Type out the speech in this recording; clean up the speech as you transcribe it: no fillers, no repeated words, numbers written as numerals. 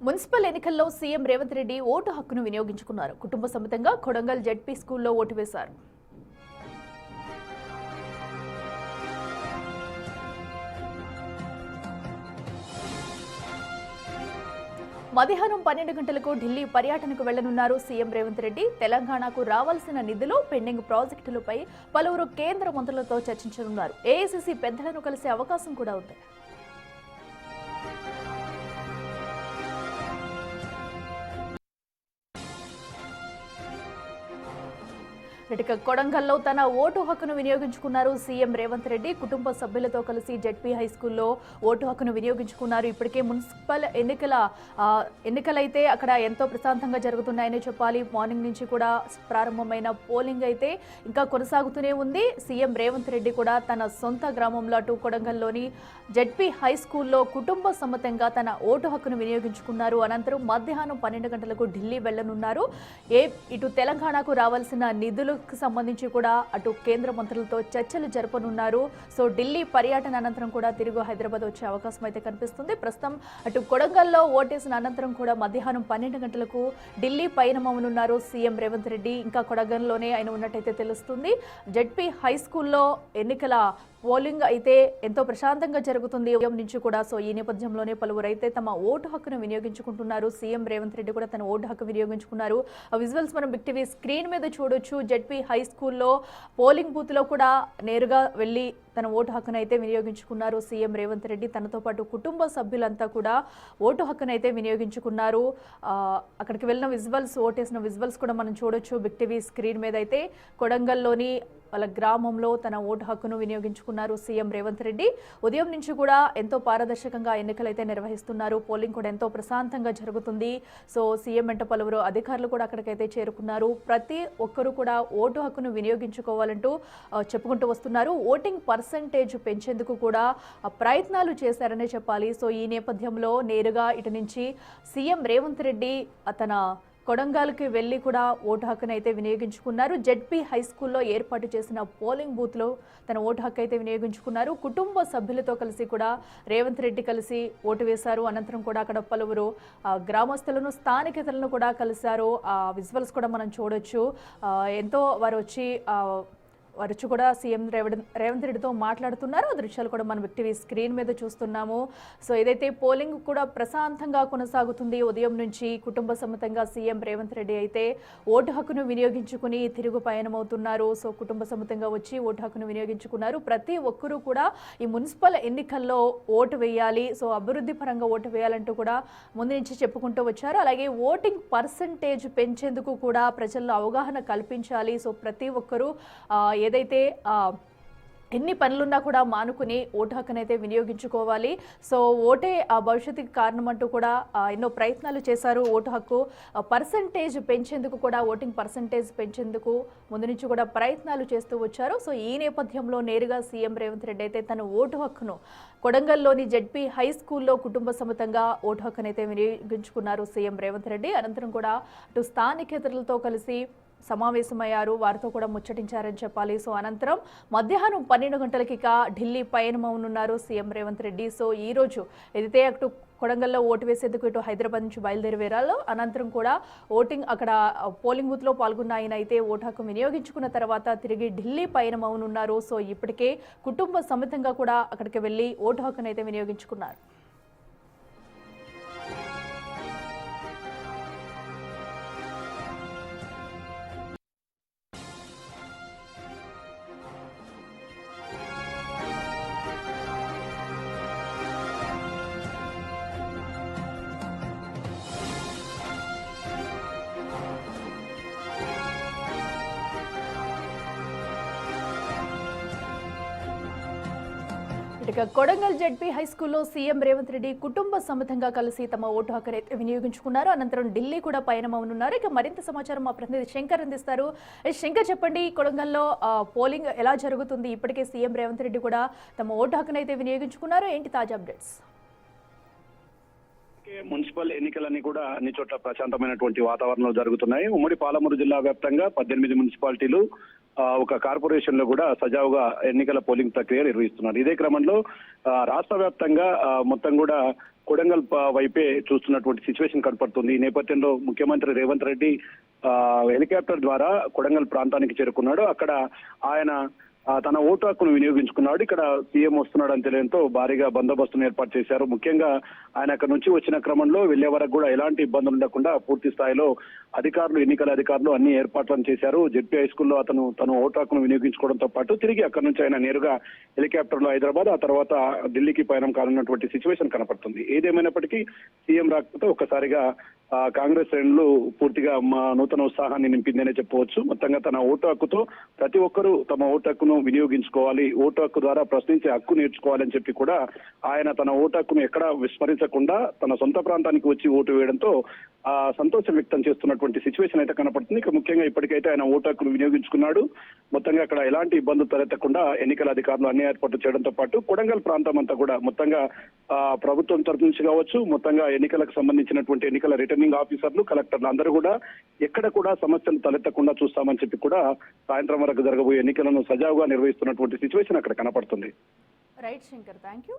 Municipal ఎన్నికల్లో CM Revanth Reddy vote హక్కును వినియోగించుకున్నారు. కుటుంబ సమేతంగా కొడంగల్ జెడ్పీ స్కూల్లో ఓటు వేశారు. మధ్యాహ్నం 12 గంటలకు ఢిల్లీ పర్యటనకు వెళ్లనున్నారు సీఎం రేవంత్ రెడ్డి. తెలంగాణకు రావాల్సిన నిధులు, పెండింగ్ ప్రాజెక్టులపై పలువురు కేంద్ర మంత్రులతో చర్చించనున్నారు. ఏఐసీసీ పెద్దలను కలిసే అవకాశం కూడా ఉంది. కొడంగల్లో తన ఓటు హక్కును వినియోగించుకున్నారు సీఎం రేవంత్ రెడ్డి. కుటుంబ సభ్యులతో కలిసి జెడ్పీ హై స్కూల్లో ఓటు హక్కును వినియోగించుకున్నారు. ఇప్పటికే మున్సిపల్ ఎన్నికలైతే అక్కడ ఎంతో ప్రశాంతంగా జరుగుతున్నాయని చెప్పాలి. మార్నింగ్ నుంచి కూడా ప్రారంభమైన పోలింగ్ అయితే ఇంకా కొనసాగుతూనే ఉంది. సీఎం రేవంత్ రెడ్డి కూడా తన సొంత గ్రామంలో అటు కొడంగల్లోని జెడ్పీ హై స్కూల్లో కుటుంబ సమేతంగా తన ఓటు హక్కును వినియోగించుకున్నారు. అనంతరం మధ్యాహ్నం 12 గంటలకు ఢిల్లీ వెళ్లనున్నారు. ఇటు తెలంగాణకు రావాల్సిన నిధులు సంబంధించి కూడా అటు కేంద్ర మంత్రులతో చర్చలు జరపనున్నారు. సో ఢిల్లీ పర్యటన అనంతరం కూడా తిరుగు హైదరాబాద్ వచ్చే అవకాశం అయితే కనిపిస్తుంది. ప్రస్తుతం అటు కొడంగల్లో ఓటేసిన అనంతరం కూడా మధ్యాహ్నం 12 గంటలకు ఢిల్లీ పయనమవునున్నారు సీఎం రేవంత్ రెడ్డి. ఇంకా కొడంగల్లోనే ఆయన ఉన్నట్టయితే తెలుస్తుంది. జెడ్పీ హై స్కూల్లో ఎన్నికల పోలింగ్ అయితే ఎంతో ప్రశాంతంగా జరుగుతుంది ఉదయం నుంచి కూడా. సో ఈ నేపథ్యంలోనే పలువురు అయితే తమ ఓటు హక్కును వినియోగించుకుంటున్నారు. సీఎం రేవంత్ రెడ్డి కూడా తన ఓటు హక్కు వినియోగించుకున్నారు. ఆ విజువల్స్ మనం బిగ్ టీవీ స్క్రీన్ మీద చూడొచ్చు. జెడ్పీ హై స్కూల్లో పోలింగ్ బూత్ లో కూడా నేరుగా వెళ్లి తన ఓటు హక్కును అయితే వినియోగించుకున్నారు సీఎం రేవంత్ రెడ్డి. తనతో పాటు కుటుంబ సభ్యులంతా కూడా ఓటు హక్కును అయితే వినియోగించుకున్నారు. అక్కడికి వెళ్ళిన విజువల్స్, ఓటేసిన విజువల్స్ కూడా మనం చూడొచ్చు బిగ్ టీవీ స్క్రీన్ మీద. అయితే కొడంగల్లోని వాళ్ళ గ్రామంలో తన ఓటు హక్కును వినియోగించుకున్నారు సీఎం రేవంత్ రెడ్డి. ఉదయం నుంచి కూడా ఎంతో పారదర్శకంగా ఎన్నికలైతే నిర్వహిస్తున్నారు. పోలింగ్ కూడా ఎంతో ప్రశాంతంగా జరుగుతుంది. సో సీఎం వెంట పలువురు అధికారులు కూడా అక్కడికైతే చేరుకున్నారు. ప్రతి ఒక్కరూ కూడా ఓటు హక్కును వినియోగించుకోవాలంటూ చెప్పుకుంటూ వస్తున్నారు. ఓటింగ్ పర్సంటేజ్ పెంచేందుకు కూడా ప్రయత్నాలు చేశారనే చెప్పాలి. సో ఈ నేపథ్యంలో నేరుగా ఇటు నుంచి సీఎం రేవంత్ రెడ్డి తన కొడంగల్కి వెళ్లి కూడా ఓటు హక్కును అయితే వినియోగించుకున్నారు. జెడ్పీ హై స్కూల్లో ఏర్పాటు చేసిన పోలింగ్ బూత్లో తన ఓటు హక్కు అయితే వినియోగించుకున్నారు. కుటుంబ సభ్యులతో కలిసి కూడా రేవంత్ రెడ్డి కలిసి ఓటు వేశారు. అనంతరం కూడా అక్కడ పలువురు గ్రామస్తులను, స్థానికేతలను కూడా కలిశారు. ఆ విజువల్స్ కూడా మనం చూడొచ్చు. ఎంతో వారు వచ్చి కూడా సీఎం రేవంత్ రెడ్డితో మాట్లాడుతున్నారు. ఆ దృశ్యాలు కూడా మనం బిగ్ టీవీ స్క్రీన్ మీద చూస్తున్నాము. సో ఏదైతే పోలింగ్ కూడా ప్రశాంతంగా కొనసాగుతుంది. ఉదయం నుంచి కుటుంబ సమేతంగా సీఎం రేవంత్ రెడ్డి అయితే ఓటు హక్కును వినియోగించుకుని తిరుగు పయనమవుతున్నారు. సో కుటుంబ సమేతంగా వచ్చి ఓటు హక్కును వినియోగించుకున్నారు. ప్రతి ఒక్కరూ కూడా ఈ మున్సిపల్ ఎన్నికల్లో ఓటు వేయాలి, సో అభివృద్ధి పరంగా ఓటు వేయాలంటూ కూడా ముందు నుంచి చెప్పుకుంటూ వచ్చారు. అలాగే ఓటింగ్ పర్సంటేజ్ పెంచేందుకు కూడా ప్రజల్లో అవగాహన కల్పించాలి. సో ప్రతి ఒక్కరూ ఏదైతే ఎన్ని పనులున్నా కూడా మానుకుని ఓటు హక్కునైతే వినియోగించుకోవాలి. సో ఓటే భవిష్యత్తుకి కారణం అంటూ కూడా ఎన్నో ప్రయత్నాలు చేశారు. ఓటు హక్కు పర్సంటేజ్ పెంచేందుకు కూడా, ఓటింగ్ పర్సంటేజ్ పెంచేందుకు ముందు నుంచి కూడా ప్రయత్నాలు చేస్తూ వచ్చారు. సో ఈ నేపథ్యంలో నేరుగా సీఎం రేవంత్ రెడ్డి అయితే తన ఓటు హక్కును కొడంగల్లోని జెడ్పీ హై స్కూల్లో కుటుంబ సమేతంగా ఓటు హక్కునైతే వినియోగించుకున్నారు సీఎం రేవంత్ రెడ్డి. అనంతరం కూడా అటు స్థానికేతరులతో కలిసి సమావేశమయ్యారు. వారితో కూడా ముచ్చటించారని చెప్పాలి. సో అనంతరం మధ్యాహ్నం 12 గంటలకి ఇక ఢిల్లీ పయనమవునున్నారు సీఎం రేవంత్ రెడ్డి. సో ఈ రోజు ఏదైతే అటు కొడంగల్లో ఓటు వేసేందుకు ఇటు హైదరాబాద్ నుంచి బయలుదేరాలో అనంతరం కూడా ఓటింగ్ అక్కడ పోలింగ్ బూత్లో పాల్గొన్న ఆయన అయితే ఓటు హక్కు వినియోగించుకున్న తర్వాత తిరిగి ఢిల్లీ పయనమవునున్నారు. సో ఇప్పటికే కుటుంబ సమేతంగా కూడా అక్కడికి వెళ్ళి ఓటు హక్కును అయితే వినియోగించుకున్నారు. కొడంగల్ జెడ్పీ హై స్కూల్లో సీఎం రేవంత్ రెడ్డి కుటుంబ సమేతంగా కలిసి తమ ఓటు హక్కును వినియోగించుకున్నారు. అనంతరం ఢిల్లీ కూడా పయనమవునున్నారు. ఇక మరింత సమాచారం మా ప్రతినిధి శంకర్ అందిస్తారు. శంకర్, చెప్పండి, కొడంగల్లో పోలింగ్ ఎలా జరుగుతుంది? ఇప్పటికే సీఎం రేవంత్ రెడ్డి కూడా తమ ఓటు హక్కును అయితే వినియోగించుకున్నారు. ఏంటి తాజా అప్డేట్స్? మున్సిపల్ ఎన్నికలన్నీ కూడా అన్ని చోట్ల ప్రశాంతమైనటువంటి వాతావరణంలో జరుగుతున్నాయి. ఉమ్మడి పాలమూరు జిల్లా వ్యాప్తంగా 18 మున్సిపాలిటీలు ఒక కార్పొరేషన్ లో కూడా సజావుగా ఎన్నికల పోలింగ్ ప్రక్రియ నిర్వహిస్తున్నారు. ఇదే క్రమంలో రాష్ట్ర వ్యాప్తంగా మొత్తం కూడా కొడంగల్ వైపే చూస్తున్నటువంటి సిచ్యువేషన్ కనపడుతుంది. ఈ నేపథ్యంలో ముఖ్యమంత్రి రేవంత్ రెడ్డి హెలికాప్టర్ ద్వారా కొడంగల్ ప్రాంతానికి చేరుకున్నాడు. అక్కడ ఆయన తన ఓటు హక్కును వినియోగించుకున్నాడు. ఇక్కడ సీఎం వస్తున్నాడని తెలియడంతో భారీగా బందోబస్తును ఏర్పాటు చేశారు. ముఖ్యంగా ఆయన అక్కడ నుంచి వచ్చిన క్రమంలో వెళ్లే వరకు కూడా ఎలాంటి ఇబ్బందులు ఉండకుండా పూర్తి స్థాయిలో అధికారులు, ఎన్నికల అధికారులు అన్ని ఏర్పాట్లను చేశారు. జెడ్పీ హై స్కూల్లో తన ఓటు హక్కును వినియోగించుకోవడంతో పాటు తిరిగి అక్కడి నుంచి ఆయన నేరుగా హెలికాప్టర్ లో హైదరాబాద్, ఆ తర్వాత ఢిల్లీకి పయనం కానున్నటువంటి సిచ్యువేషన్ కనపడుతుంది. ఏదేమైనప్పటికీ సీఎం రాకపోతే ఒక్కసారిగా కాంగ్రెస్ శ్రేణులు పూర్తిగా నూతన ఉత్సాహాన్ని నింపిందనే చెప్పవచ్చు. మొత్తంగా తన ఓటు హక్కుతో ప్రతి ఒక్కరూ తమ ఓటు హక్కును వినియోగించుకోవాలి, ఓటు హక్కు ద్వారా ప్రశ్నించే హక్కు నేర్చుకోవాలని చెప్పి కూడా ఆయన తన ఓటు హక్కును ఎక్కడా విస్మరించకుండా తన సొంత ప్రాంతానికి వచ్చి ఓటు వేయడంతో సంతోషం వ్యక్తం చేస్తున్నటువంటి సిచ్యువేషన్ అయితే కనపడుతుంది. ఇక ముఖ్యంగా ఇప్పటికైతే ఆయన ఓటు హక్కును వినియోగించుకున్నాడు. మొత్తంగా అక్కడ ఎలాంటి ఇబ్బందులు తలెత్తకుండా ఎన్నికల అధికారులు అన్ని ఏర్పాట్లు చేయడంతో పాటు కొడంగల్ ప్రాంతం అంతా కూడా మొత్తంగా ప్రభుత్వం తరఫు నుంచి కావచ్చు, మొత్తంగా ఎన్నికలకు సంబంధించినటువంటి ఎన్నికల రిటర్నింగ్ ఆఫీసర్లు, కలెక్టర్లు అందరూ కూడా ఎక్కడ కూడా సమస్యలు తలెత్తకుండా చూస్తామని చెప్పి కూడా సాయంత్రం వరకు జరగబోయే ఎన్నికలను సజావుగా నిర్వహిస్తున్నటువంటి సిచ్యువేషన్ అక్కడ కనపడుతుంది. Right Shankar, thank you.